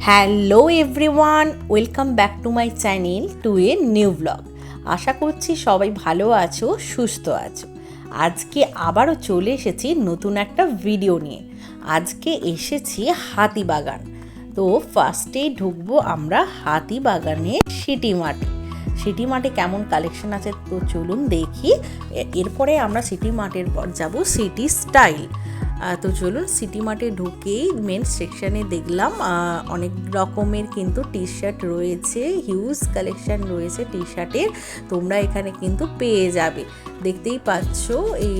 Hello everyone, welcome back to my channel to a new blog. আশা করছি সবাই ভালো আছো, সুস্থ আছো। আজকে আবারও চলে এসেছি নতুন একটা ভিডিও নিয়ে। আজকে এসেছি হাতিবাগান। তো ফার্স্টেই ঢুকবো আমরা হাতিবাগানে সিটি মার্টে। সিটি মার্টে কেমন কালেকশন আছে তো চলুন দেখি। এরপরে আমরা সিটি মার্টের পর যাব সিটি স্টাইল। তো চলুন সিটি মার্টে ঢুকেই মেন সেকশানে দেখলাম অনেক রকমের কিন্তু টি শার্ট রয়েছে, হিউজ কালেকশান রয়েছে টি শার্টের। তোমরা এখানে কিন্তু পেয়ে যাবে, দেখতেই পাচ্ছ এই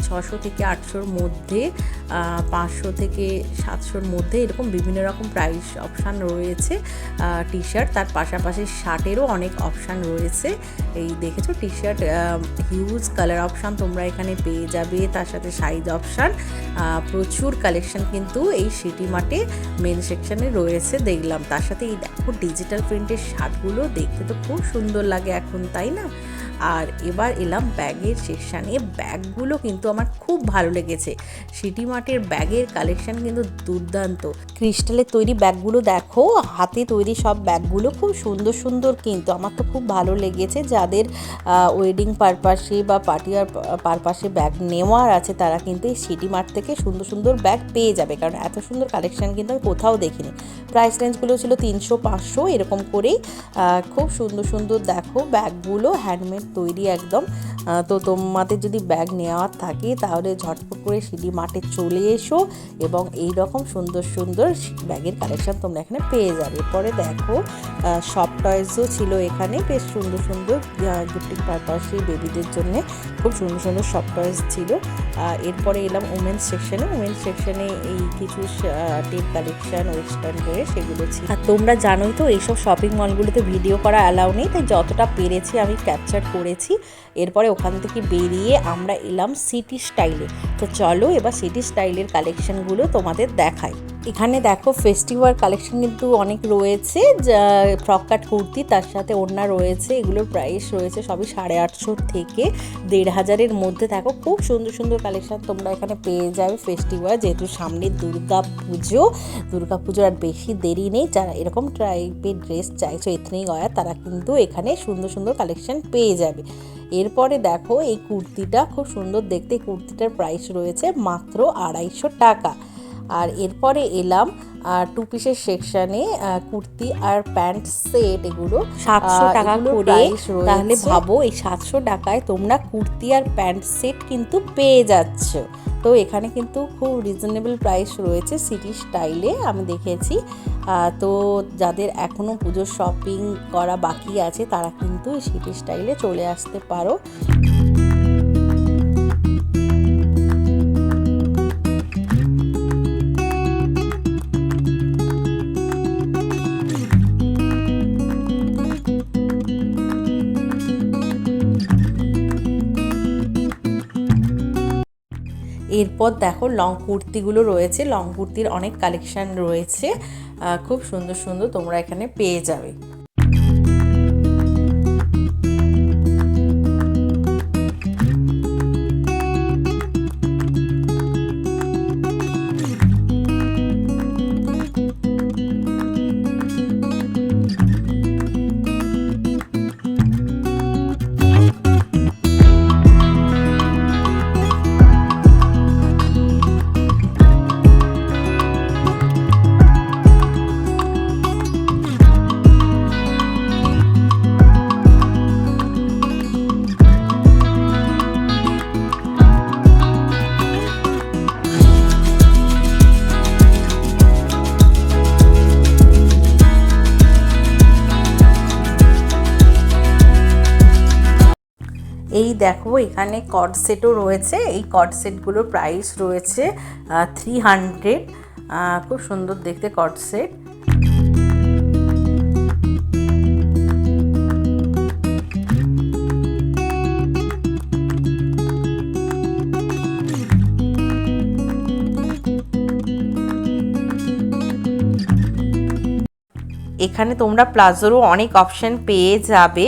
600 থেকে 800-র মধ্যে, 500 থেকে 700-র মধ্যে এরকম বিভিন্ন রকম প্রাইস অপশান রয়েছে টি শার্ট। তার পাশাপাশি শার্টেরও অনেক অপশান রয়েছে। এই দেখেছো T shirt huge colour option তোমরা এখানে পেয়ে যাবে, তার সাথে সাইজ অপশান। প্রচুর কালেকশন কিন্তু এই সিটি মার্টে মেন সেকশানে রয়েছে দেখলাম। তার সাথে এই দেখো ডিজিটাল প্রিন্টের শার্টগুলো দেখতে তো খুব সুন্দর লাগে এখন, তাই না? আর এবার এলাম ব্যাগের সেকশানে। ব্যাগগুলো কিন্তু আমার খুব ভালো লেগেছে। সিটি মার্টের ব্যাগের কালেকশন কিন্তু দুর্দান্ত। ক্রিস্টালের তৈরি ব্যাগগুলো দেখো, হাতে তৈরি সব ব্যাগগুলো খুব সুন্দর সুন্দর, কিন্তু আমার তো খুব ভালো লেগেছে। যাদের ওয়েডিং পারপাসে বা পার্টিয়ার পারপাসে ব্যাগ নেওয়ার আছে তারা কিন্তু এই সিটি মার্ট থেকে সুন্দর সুন্দর ব্যাগ পেয়ে যাবে, কারণ এত সুন্দর কালেকশন কিন্তু আমি কোথাও দেখিনি। প্রাইস রেঞ্জগুলো ছিল 300-500 এরকম করেই। খুব সুন্দর সুন্দর দেখো ব্যাগগুলো, হ্যান্ডমেড তৈরি একদম। তো তোমাদের যদি ব্যাগ নেওয়ার থাকে তাহলে ঝটপট করে সিটি মার্টে চলে এসো এবং এই রকম সুন্দর সুন্দর ব্যাগের কালেকশন তোমরা এখানে পেয়ে যাবে। পরে দেখো সফট টয়েসও ছিল এখানে, বেশ সুন্দর সুন্দর গিফটিং পারপাসে বেবিদের জন্য খুব সুন্দর সুন্দর সফট টয়েস ছিল। এরপরে এলাম উমেন্স সেকশনে। উমেন্স সেকশনে এই কিছু টেপ কালেকশন, ওয়েস্টার্ন ড্রেস সেগুলো ছিল। আর তোমরা জানোই তো এইসব শপিং মলগুলোতে ভিডিও করা অ্যালাউ নেই, তাই যতটা পেরেছি আমি ক্যাপচার করেছি। এরপরে ওখান থেকে বেরিয়ে আমরা এলাম সিটি স্টাইলে। তো চলো এবার সিটি স্টাইলের কালেকশনগুলো তোমাদের দেখাই। এখানে দেখো ফেস্টিভাল কালেকশন কিন্তু অনেক রয়েছে, যা ফ্রক কাট কুর্তি, তার সাথে ওড়না রয়েছে। এগুলোর প্রাইস রয়েছে সবই 850 থেকে 1500-এর মধ্যে। দেখো খুব সুন্দর সুন্দর কালেকশন তোমরা এখানে পেয়ে যাবে। ফেস্টিভাল যেহেতু সামনে দুর্গা পুজোর আর বেশি দেরি নেই। যারা এরকম টাইপের ড্রেস চাইছো এথনিক ওয়্যার, তারা কিন্তু এখানে সুন্দর সুন্দর কালেকশন পেয়ে যাবে। এরপরে দেখো এই কুর্তিটা খুব সুন্দর দেখতে, কুর্তিটার প্রাইস রয়েছে মাত্র 250 টাকা। আর এরপরে এলাম টু পিসের সেকশানে, কুর্তি আর প্যান্ট সেট, এগুলো 700 টাকা করে। তাহলে ভাবো এই 700 টাকায় তোমরা কুর্তি আর প্যান্ট সেট কিন্তু পেয়ে যাচ্ছ। তো এখানে কিন্তু খুব রিজনেবল প্রাইস রয়েছে সিটি স্টাইলে, আমি দেখেছি। তো যাদের এখনও পুজোর শপিং করা বাকি আছে তারা কিন্তু সিটি স্টাইলে চলে আসতে পারো। এরপর দেখো লং কুর্তিগুলো রয়েছে, লং কুর্তির অনেক কালেকশান রয়েছে, খুব সুন্দর সুন্দর তোমরা এখানে পেয়ে যাবে। এই দেখো এখানে কর্ড সেটও রয়েছে। এই কর্ড সেটগুলোর প্রাইস রয়েছে 300। খুব সুন্দর দেখতে কর্ড সেট। এখানে তোমরা প্লাজোরও অনেক অপশান পেয়ে যাবে।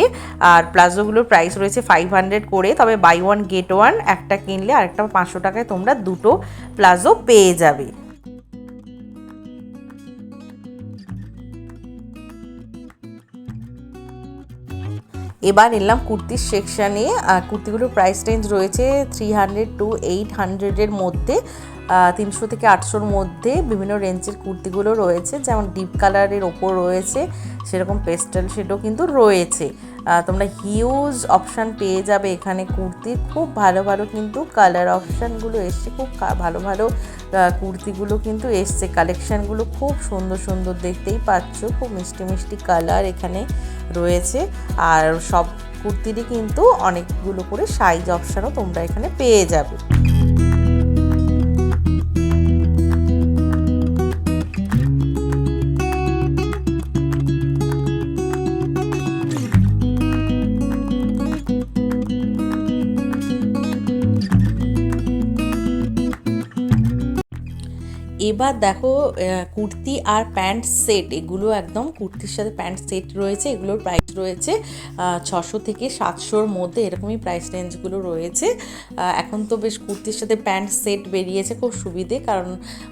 আর প্লাজোগুলোর প্রাইস রয়েছে 500 করে, তবে বাই ওয়ান গেট ওয়ান, একটা কিনলে আরেকটা 500 টাকায় তোমরা দুটো প্লাজো পেয়ে যাবে। এবার এলাম কুর্তির সেকশানে। কুর্তিগুলোর প্রাইস রেঞ্জ রয়েছে 300 to 800-এর মধ্যে, 300 থেকে 800-র মধ্যে বিভিন্ন রেঞ্জের কুর্তিগুলো রয়েছে। যেমন ডিপ কালারের ওপর রয়েছে, সেরকম পেস্টেল শেডও কিন্তু রয়েছে। তোমরা হিউজ অপশান পেয়ে যাবে এখানে কুর্তির। খুব ভালো ভালো কিন্তু কালার অপশানগুলো এসছে, খুব ভালো ভালো কুর্তিগুলো কিন্তু এসছে। কালেকশানগুলো খুব সুন্দর সুন্দর, দেখতেই পাচ্ছ, খুব মিষ্টি মিষ্টি কালার এখানে রয়েছে। আর সব কুর্তিরই কিন্তু অনেকগুলো করে সাইজ অপশানও তোমরা এখানে পেয়ে যাবে। এবার দেখো কুর্তি আর প্যান্ট সেট, এগুলো একদম কুর্তির সাথে প্যান্ট সেট রয়েছে। এগুলোর প্রাইস রয়েছে 600 থেকে 700-র মধ্যে, এরকমই প্রাইস রেঞ্জগুলো রয়েছে। এখন তো বেশ কুর্তির সাথে প্যান্ট সেট বেরিয়েছে, খুব সুবিধে, কারণ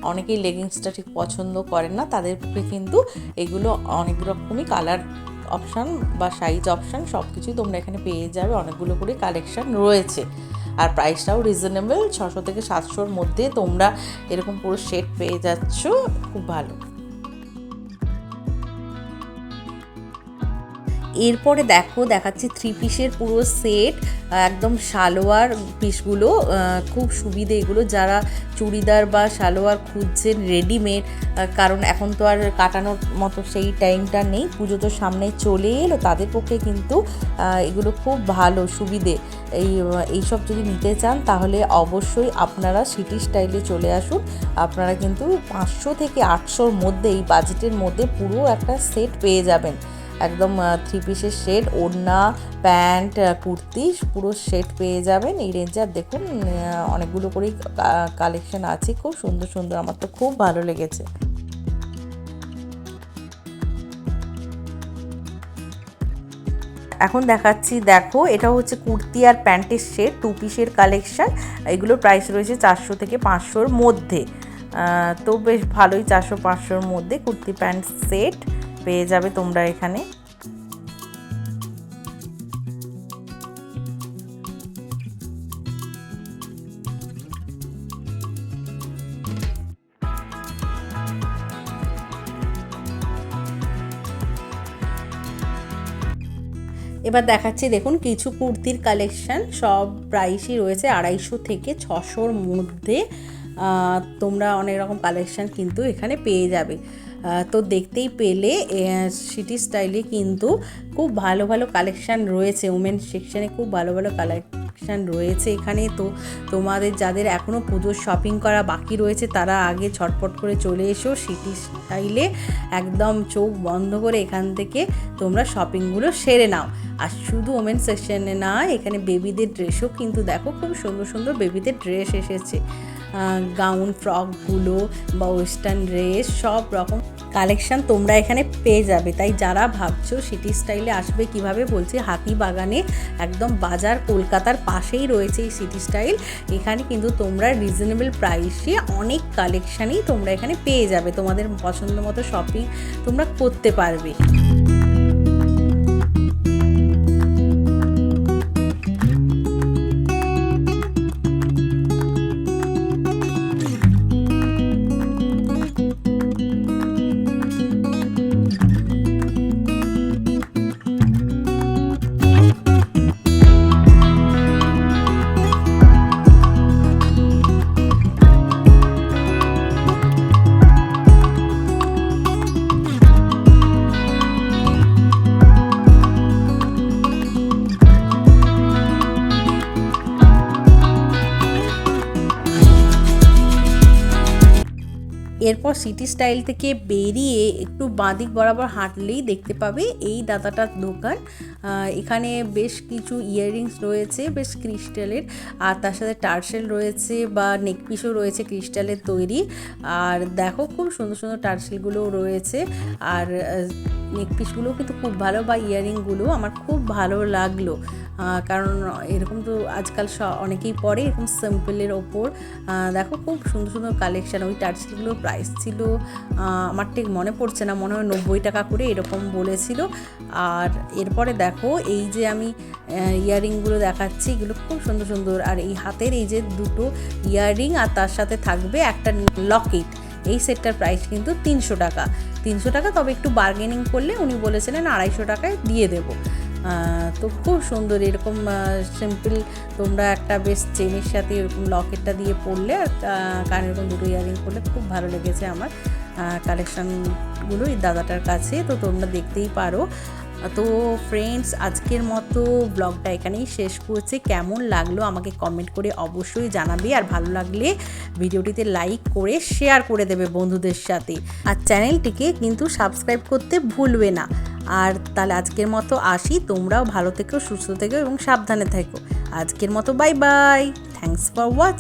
অনেকেই লেগিংসটা ঠিক পছন্দ করেন না, তাদের পক্ষে কিন্তু এগুলো অনেক রকমই কালার অপশান বা সাইজ অপশান সব কিছুই তোমরা এখানে পেয়ে যাবে। অনেকগুলো করে কালেকশান রয়েছে আর প্রাইসটাও রিজনেবল, 600 থেকে 700-র মধ্যে তোমরা এরকম পুরো সেট পেয়ে যাচ্ছ, খুব ভালো। এরপরে দেখাচ্ছি 3 পিসের পুরো সেট, একদম সালোয়ার পিসগুলো, খুব সুবিধে এগুলো। যারা চুড়িদার বা সালোয়ার খুঁজছেন রেডিমেড, কারণ এখন তো আর কাটানোর মতো সেই টাইমটা নেই, পুজো তো সামনে চলে এলো, তাদের পক্ষে কিন্তু এগুলো খুব ভালো সুবিধে। এইসব যদি নিতে চান তাহলে অবশ্যই আপনারা সিটি স্টাইলে চলে আসুন। আপনারা কিন্তু 500 থেকে 800-র মধ্যে, এই বাজেটের মধ্যে পুরো একটা সেট পেয়ে যাবেন। একদম 3 পিসের সেট, ওড়না, প্যান্ট, কুর্তি, পুরো সেট পেয়ে যাবেন এই রেঞ্জে। আর দেখুন অনেকগুলো করেই কালেকশন আছে, খুব সুন্দর সুন্দর, আমার তো খুব ভালো লেগেছে। এখন দেখাচ্ছি, দেখো এটা হচ্ছে কুর্তি আর প্যান্টের সেট, 2 পিসের কালেকশান। এগুলোর প্রাইস রয়েছে 400 থেকে 500-র মধ্যে, তো বেশ ভালোই, 400-500-র মধ্যে কুর্তি প্যান্ট সেট পেয়ে যাবে তোমরা এখানে। এবার দেখাচ্ছি, দেখুন কিছু কুর্তির কালেকশান, সব প্রাইসই রয়েছে 250 থেকে 600-র মধ্যে। তোমরা অনেক রকম কালেকশান কিন্তু এখানে পেয়ে যাবে। তো দেখতেই পেলে সিটি স্টাইলে কিন্তু খুব ভালো ভালো কালেকশান রয়েছে। উমেন সেকশানে খুব ভালো ভালো কালেকশান রয়েছে এখানে। তো তোমাদের যাদের এখনও পুজোর শপিং করা বাকি রয়েছে, তারা আগে ছটপট করে চলে এসো সিটি স্টাইলে, একদম চোখ বন্ধ করে এখান থেকে তোমরা শপিংগুলো সেরে নাও। আর শুধু ওমেন সেকশনে না, এখানে বেবিদের ড্রেসও কিন্তু দেখো, খুব সুন্দর সুন্দর বেবিদের ড্রেস এসেছে। গাউন, ফ্রকগুলো বা ওয়েস্টার্ন ড্রেস, সব রকম কালেকশান তোমরা এখানে পেয়ে যাবে। তাই যারা ভাবছো সিটি স্টাইলে আসবে কিভাবে, বলছি হাতিবাগানে একদম বাজার, কলকাতার পাশেই রয়েছে এই সিটি স্টাইল। এখানে কিন্তু তোমরা রিজনেবল প্রাইসে অনেক কালেকশানই তোমরা এখানে পেয়ে যাবে, তোমাদের পছন্দ মতো শপিং তোমরা করতে পারবে। এরপর সিটি স্টাইল থেকে বেরিয়ে একটু বাঁদিক বরাবর হাঁটলেই দেখতে পাবে এই দাদাটার দোকান। এখানে বেশ কিছু ইয়াররিংস রয়েছে, বেশ ক্রিস্টালের, আর তার সাথে টার্সেল রয়েছে বা নেকপিসও রয়েছে ক্রিস্টালের তৈরি। আর দেখো খুব সুন্দর সুন্দর টার্সেলগুলোও রয়েছে, আর নেকপিসগুলোও কিন্তু খুব ভালো, বা ইয়াররিংগুলো আমার খুব ভালো লাগলো, কারণ এরকম তো আজকাল অনেকেই পরে এরকম সিম্পলের ওপর। দেখো খুব সুন্দর সুন্দর কালেকশান। ওই টার্সেলগুলোর প্রাইস প্রাইস ছিল আমার ঠিক মনে পড়ছে না, মনে হয় 90 টাকা করে এরকম বলেছিল। আর এরপরে দেখো এই যে আমি ইয়াররিংগুলো দেখাচ্ছি, এগুলো খুব সুন্দর সুন্দর। আর এই হাতের এই যে দুটো ইয়াররিং আর তার সাথে থাকবে একটা লকেট, এই সেটটার প্রাইস কিন্তু 300 টাকা। 300 টাকা, তবে একটু বার্গেনিং করলে উনি বলেছিলেন 250 টাকায় দিয়ে দেবো। তো খুব সুন্দর এরকম সিম্পল তোমরা একটা বেশ চেনের সাথে এরকম লকেটটা দিয়ে পরলে আর কানে এরকম দুটো ইয়াররিং করলে খুব ভালো লেগেছে আমার কালেকশানগুলো এই দাদাটার কাছে, তো তোমরা দেখতেই পারো। তো ফ্রেন্ডস, আজকের মতো ব্লগটা এখানেই শেষ করছি। কেমন লাগলো আমাকে কমেন্ট করে অবশ্যই জানাবে, আর ভালো লাগলে ভিডিওটিতে লাইক করে শেয়ার করে দেবে বন্ধুদের সাথে, আর চ্যানেলটিকে কিন্তু সাবস্ক্রাইব করতে ভুলবে না। আর তাহলে আজকের মতো আসি, তোমরাও ভালো থেকো, সুস্থ থেকো এবং সাবধানে থেকো। আজকের মতো bye bye, thanks for watching.